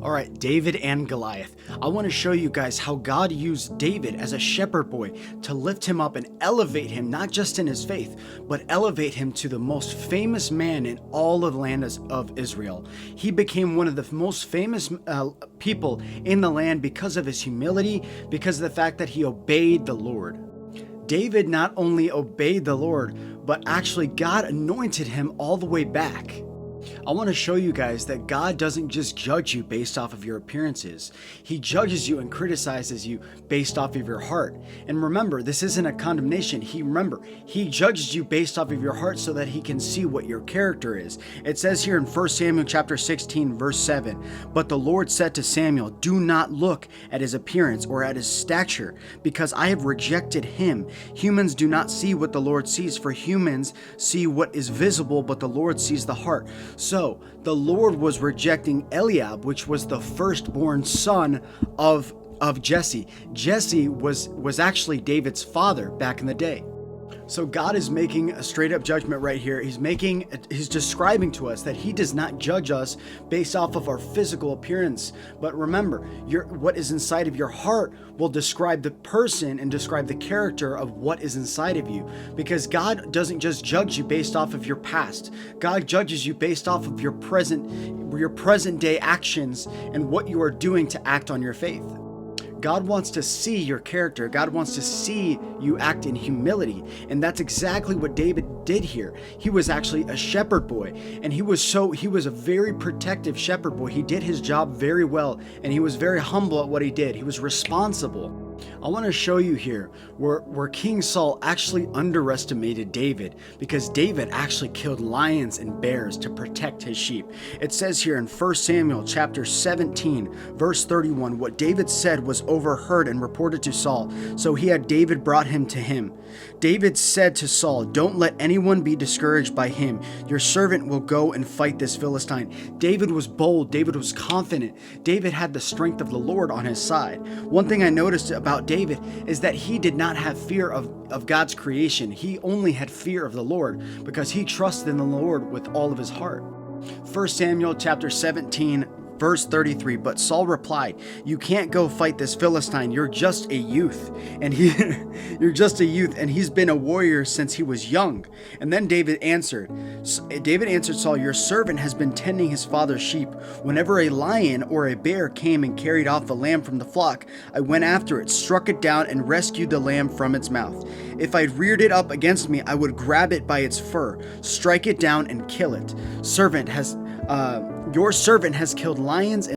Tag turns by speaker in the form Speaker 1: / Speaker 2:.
Speaker 1: All right, David and Goliath. I want to show you guys how God used David as a shepherd boy to lift him up and elevate him, not just in his faith, but elevate him to the most famous man in all of the land of Israel. He became one of the most famous people in the land because of his humility, because of the fact that he obeyed the Lord. David not only obeyed the Lord, but actually God anointed him all the way back. I want to show you guys that God doesn't just judge you based off of your appearances. He judges you and criticizes you based off of your heart. And remember, this isn't a condemnation. He judges you based off of your heart so that he can see what your character is. It says here in 1 Samuel chapter 16, verse 7, "But the Lord said to Samuel, do not look at his appearance or at his stature, because I have rejected him. Humans do not see what the Lord sees, for humans see what is visible, but the Lord sees the heart." So the Lord was rejecting Eliab, which was the firstborn son of Jesse. Jesse was actually David's father back in the day. So God is making a straight up judgment right here. He's describing to us that he does not judge us based off of our physical appearance. But remember, what is inside of your heart will describe the person and describe the character of what is inside of you. Because God doesn't just judge you based off of your past. God judges you based off of your present day actions and what you are doing to act on your faith. God wants to see your character. God wants to see you act in humility. And that's exactly what David did here. He was actually a shepherd boy, and he was a very protective shepherd boy. He did his job very well, and he was very humble at what he did. He was responsible. I want to show you here where King Saul actually underestimated David, because David actually killed lions and bears to protect his sheep. It says here in 1 Samuel chapter 17, verse 31, what David said was overheard and reported to Saul, so he had David brought him to him. David said to Saul, "Don't let anyone be discouraged by him. Your servant will go and fight this Philistine." David was bold. David was confident. David had the strength of the Lord on his side. One thing I noticed about David is that he did not have fear of God's creation. He only had fear of the Lord because he trusted in the Lord with all of his heart. 1 Samuel chapter 17, verse 33, but Saul replied, "You can't go fight this Philistine. You're just a youth." And you're just a youth, and he's been a warrior since he was young. And then David answered Saul, "Your servant has been tending his father's sheep. Whenever a lion or a bear came and carried off a lamb from the flock, I went after it, struck it down, and rescued the lamb from its mouth. If I'd reared it up against me, I would grab it by its fur, strike it down, and kill it. Your servant has killed lions and